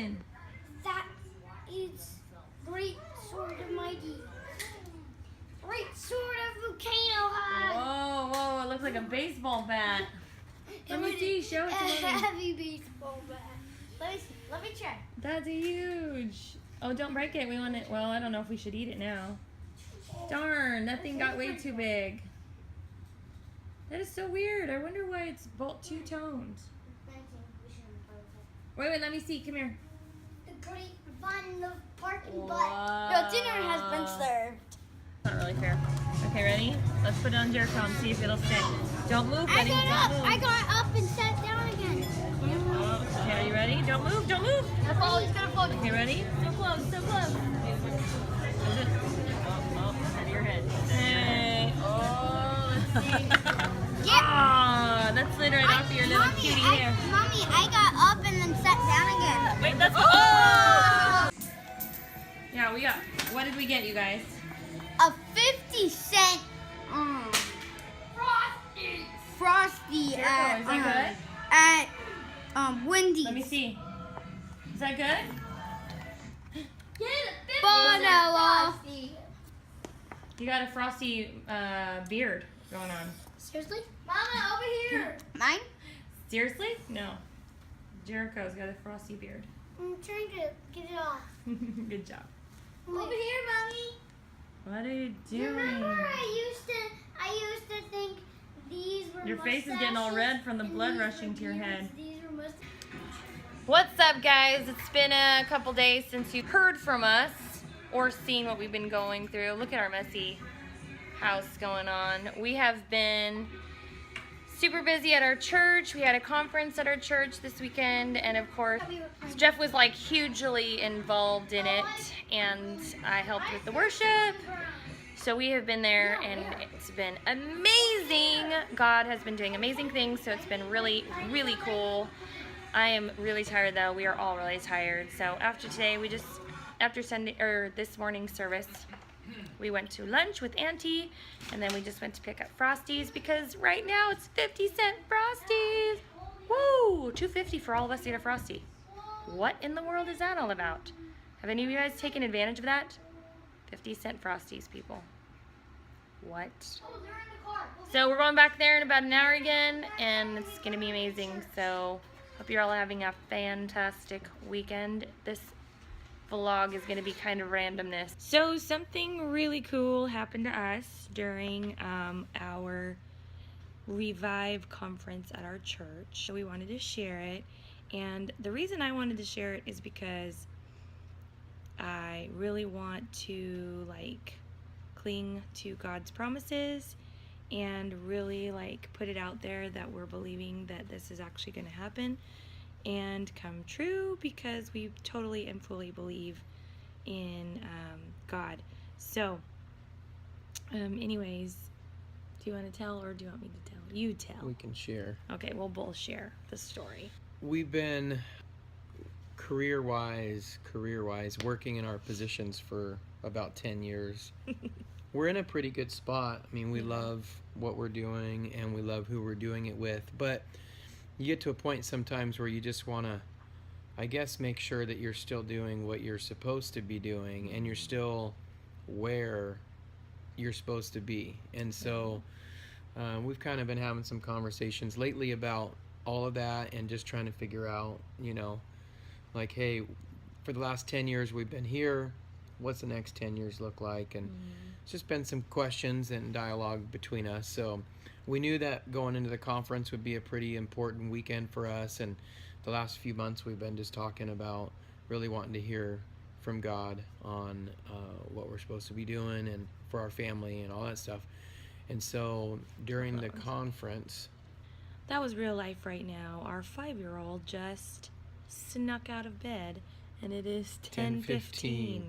happened? That is great sword of mighty. Great sword of volcano high. Whoa, whoa, it looks like a baseball bat. Let me see, show it to me. Heavy baseball bat. Let me see. Let me try. That's huge. Oh, don't break it. We want it. Well, I don't know if we should eat it now. Darn, that thing got way too big. That is so weird. I wonder why it's both two-toned. Wait, let me see. Come here. The great fun of parking Whoa. butt. Your dinner has been served. Not really fair. Okay, ready? Let's put it on Jericho and see if it'll stick. Don't move, buddy. Don't move. I got up and sat down again. Okay, are you ready? Don't move, don't move. It's gonna fall. Okay, ready? So close, so close. Is it? Oh, out of your head. Hey. Oh, let's see. Yeah. Ah, that slid right off of your little cutie hair. Mommy, I got up and then sat down again. Wait, that's oh! Yeah, we got. What did we get, you guys? A 50-cent Frosty Jericho, is that at Wendy's. Let me see. Is that good? Get a 50-cent Frosty. You got a frosty beard going on. Seriously? Mama, over here. Mine? Seriously? No. Jericho's got a frosty beard. I'm trying to get it off. Good job. Over here, Mommy. What are you doing? Remember, I used to think these were Your face is getting all red from the blood rushing to your head. These were mustaches. What's up, guys? It's been a couple days since you've heard from us or seen what we've been going through. Look at our messy house going on. We have been super busy at our church. We had a conference at our church this weekend, and of course, Jeff was like hugely involved in it, and I helped with the worship. So we have been there, and it's been amazing. God has been doing amazing things, so it's been really, really cool. I am really tired though. We are all really tired. So after today, after this morning's service, we went to lunch with Auntie, and then we just went to pick up Frosties because right now it's 50-cent Frosties. Woo! $2.50 for all of us to get a Frosty. What in the world is that all about? Have any of you guys taken advantage of that? 50-cent Frosties, people. What? So we're going back there in about an hour again, and it's going to be amazing. So hope you're all having a fantastic weekend. This vlog is going to be kind of randomness. So something really cool happened to us during our Revive conference at our church. So we wanted to share it, and the reason I wanted to share it is because I really want to cling to God's promises and really put it out there that we're believing that this is actually going to happen and come true, because we totally and fully believe in God. So anyways, do you want to tell, or do you want me to tell? You tell. We can share. Okay, we'll both share the story. We've been career-wise working in our positions for about 10 years. We're in a pretty good spot. I mean, we love what we're doing and we love who we're doing it with, but you get to a point sometimes where you just want to, I guess, make sure that you're still doing what you're supposed to be doing and you're still where you're supposed to be. And so we've kind of been having some conversations lately about all of that and just trying to figure out, hey, for the last 10 years we've been here, what's the next 10 years look like? And it's just been some questions and dialogue between us. So we knew that going into the conference would be a pretty important weekend for us, and the last few months we've been just talking about really wanting to hear from God on what we're supposed to be doing and for our family and all that stuff. And so during the conference, that was real life right now. Our 5-year-old just snuck out of bed, and it is 10:15.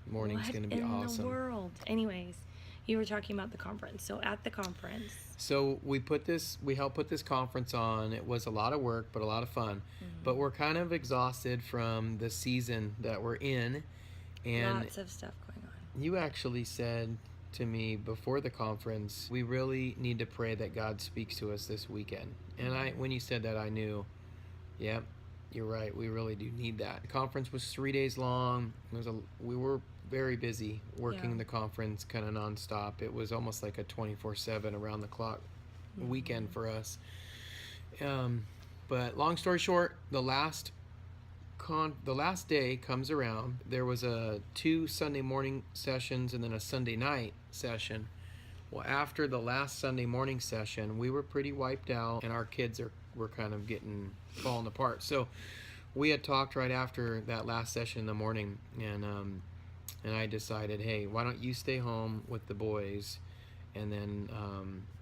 Morning's going to be awesome. What in the world? Anyways, you were talking about the conference. So at the conference. So we helped put this conference on. It was a lot of work, but a lot of fun. But we're kind of exhausted from the season that we're in. And lots of stuff going on. You actually said to me before the conference, we really need to pray that God speaks to us this weekend. And when you said that, I knew, yep, You're right. We really do need that. The conference was 3 days long. We were very busy working Yeah. the conference kind of nonstop. It was almost like a 24/7 around the clock weekend for us. But long story short, the last day comes around. There was 2 Sunday morning sessions and then a Sunday night session. Well, after the last Sunday morning session, we were pretty wiped out, and our kids were kind of falling apart. So we had talked right after that last session in the morning, and I decided, hey, why don't you stay home with the boys, and then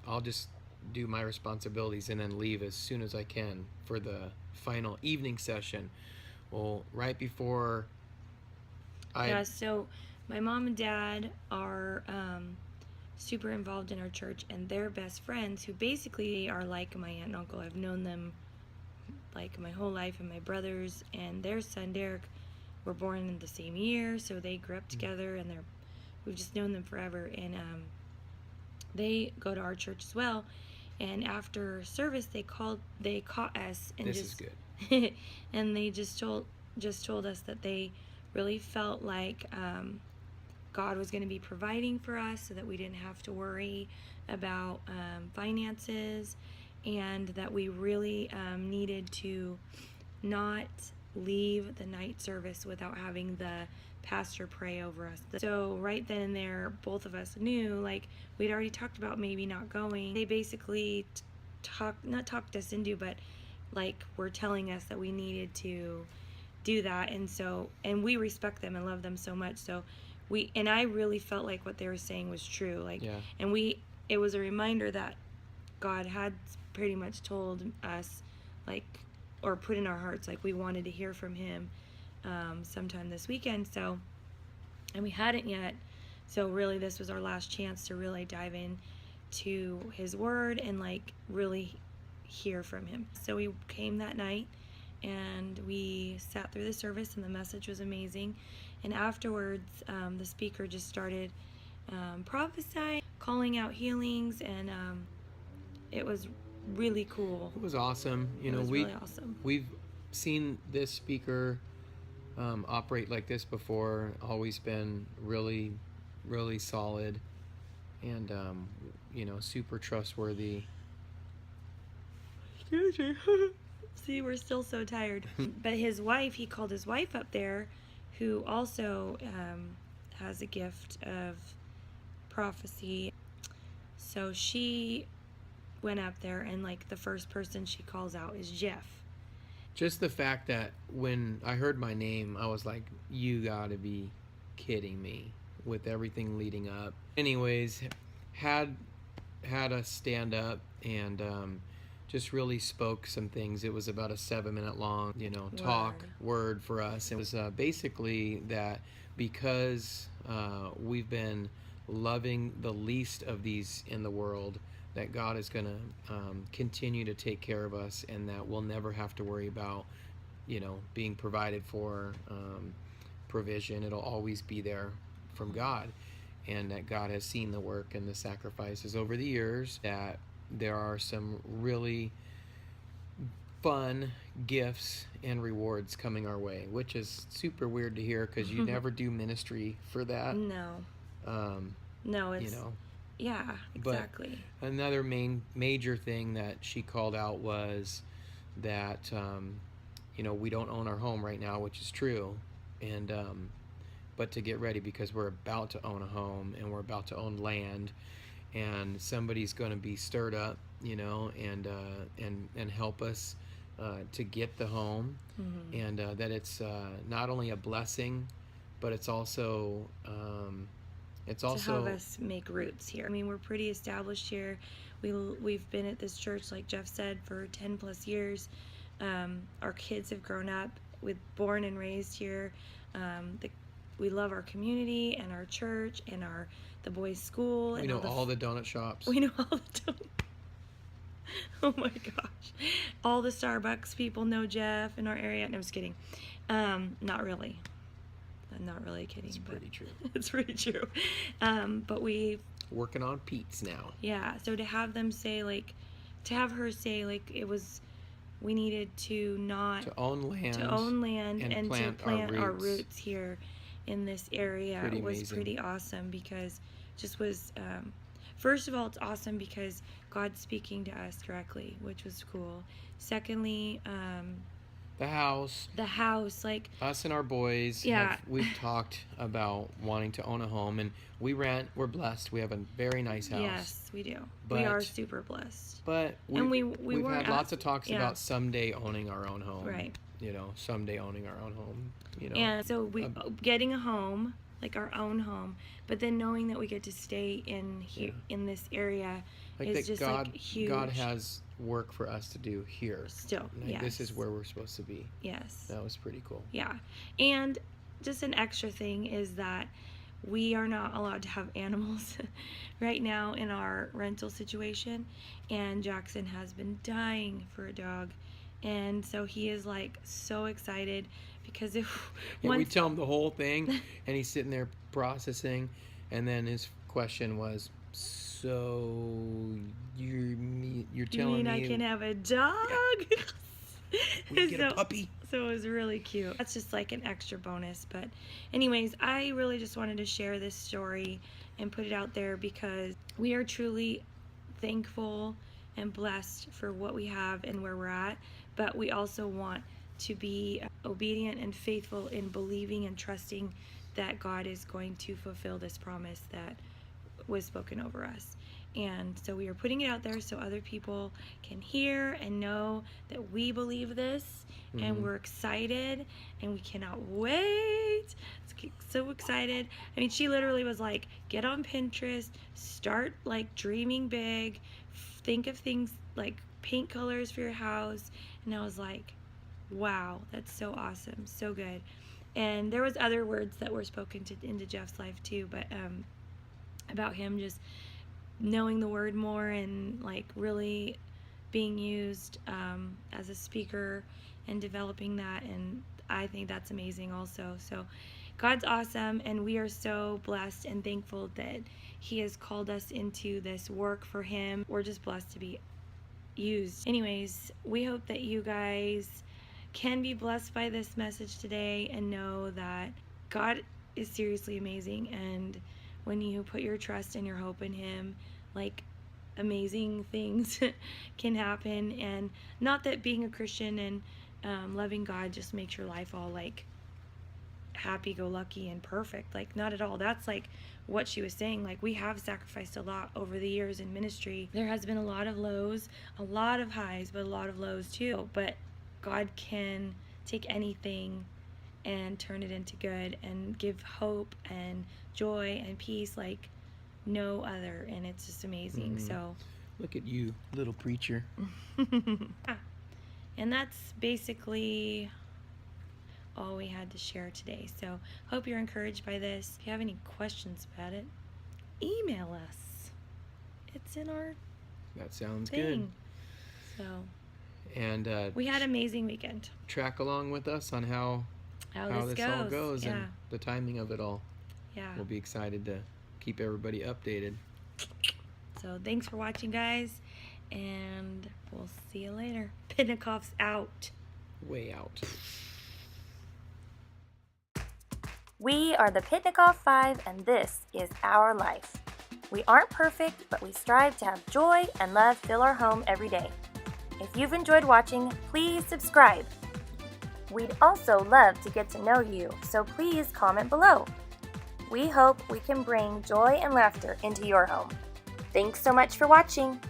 I'll just do my responsibilities and then leave as soon as I can for the final evening session. Well, right before So my mom and dad are super involved in our church, and they're best friends who basically are like my aunt and uncle. I've known them like my whole life, and my brothers and their son Derek were born in the same year, so they grew up together, and we've just known them forever. And they go to our church as well. And after service, they caught us and this just is good. and they just told us that they really felt like God was going to be providing for us, so that we didn't have to worry about finances, and that we really needed to not leave the night service without having the pastor pray over us. So right then and there, both of us knew, like, we'd already talked about maybe not going. They basically not talked us into, but like were telling us that we needed to do that. And we respect them and love them so much. So I really felt like what they were saying was true. Like, Yeah. and it was a reminder that God had pretty much told us, like, or put in our hearts, like, we wanted to hear from him sometime this weekend. So, and we hadn't yet. So really, this was our last chance to really dive in to his word and like really hear from him. So we came that night, and we sat through the service, and the message was amazing. And afterwards, the speaker just started prophesying, calling out healings, and it was really cool. It was awesome. It was really awesome. We've seen this speaker operate like this before. Always been really, really solid, and super trustworthy. Excuse me. See, we're still so tired. But his wife, he called his wife up there, who also has a gift of prophecy. So she went up there, and like the first person she calls out is Jeff. Just the fact that when I heard my name, I was like, you gotta be kidding me, with everything leading up. Anyways, had us stand up and just really spoke some things. It was about a 7-minute long, word for us. It was basically that because we've been loving the least of these in the world, that God is going to continue to take care of us, and that we'll never have to worry about, being provided for, provision. It'll always be there from God, and that God has seen the work and the sacrifices over the years, that there are some really fun gifts and rewards coming our way, which is super weird to hear, because you never do ministry for that. No. No, it's... Yeah, exactly. But another major thing that she called out was that, we don't own our home right now, which is true. And, but to get ready, because we're about to own a home, and we're about to own land, and somebody's going to be stirred up, and help us to get the home. Mm-hmm. And that it's not only a blessing, but it's also... to have us make roots here. I mean, we're pretty established here. We've been at this church, like Jeff said, for 10 plus years. Our kids have grown up, born and raised here. We love our community and our church and the boys' school. We know all the donut shops. We know all the donuts. Oh my gosh. All the Starbucks people know Jeff in our area. No, I'm just kidding. Not really. I'm not really kidding. It's pretty true. It's pretty true. But working on Pete's now. Yeah. So to have her say, like, it was we needed to own land and to plant our roots here in this area. Pretty was amazing. pretty awesome because just was first of all, it's awesome because God's speaking to us directly, which was cool. Secondly, the house, like us and our boys, yeah, we've talked about wanting to own a home, and we're blessed. We have a very nice house. Yes, we do. We are super blessed. But we've had lots of talks about someday owning our own home. Right. You know, someday owning our own home. You know. And so getting a home, like our own home, but then knowing that we get to stay in here in this area is just like huge. God has work for us to do here. Still, like, this is where we're supposed to be. Yes. That was pretty cool. Yeah. And just an extra thing is that we are not allowed to have animals right now in our rental situation, and Jackson has been dying for a dog, and so he is like so excited because if we tell him the whole thing and he's sitting there processing, and then his question was, so you're telling me I can have a dog? We get a puppy? So it was really cute. That's just like an extra bonus. But anyways, I really just wanted to share this story and put it out there because we are truly thankful and blessed for what we have and where we're at. But we also want to be obedient and faithful in believing and trusting that God is going to fulfill this promise that was spoken over us. And so we are putting it out there so other people can hear and know that we believe this, and we're excited, and we cannot wait. So excited. I mean, she literally was like, get on Pinterest, start like dreaming big, think of things like paint colors for your house. And I was like, wow, that's so awesome, so good. And there was other words that were spoken into Jeff's life too, but about him just knowing the word more and like really being used as a speaker and developing that, and I think that's amazing also. So God's awesome, and we are so blessed and thankful that he has called us into this work for him. We're just blessed to be used. Anyways, we hope that you guys can be blessed by this message today and know that God is seriously amazing, and when you put your trust and your hope in him, like amazing things can happen. And not that being a Christian and loving God just makes your life all like happy-go-lucky and perfect, like not at all. That's like what she was saying, like we have sacrificed a lot over the years in ministry. There has been a lot of lows, a lot of highs, but a lot of lows too. But God can take anything and turn it into good and give hope and joy and peace like no other, and it's just amazing. So look at you, little preacher. And that's basically all we had to share today. So hope you're encouraged by this. If you have any questions about it, email us. It's in our that sounds thing. Good. So and we had an amazing weekend. Track along with us on how this all goes and the timing of it all. Yeah. We'll be excited to keep everybody updated. So thanks for watching, guys, and we'll see you later. Pentecoft's out. Way out. We are the Pitnikoff 5, and this is our life. We aren't perfect, but we strive to have joy and love fill our home every day. If you've enjoyed watching, please subscribe. We'd also love to get to know you, so please comment below. We hope we can bring joy and laughter into your home. Thanks so much for watching.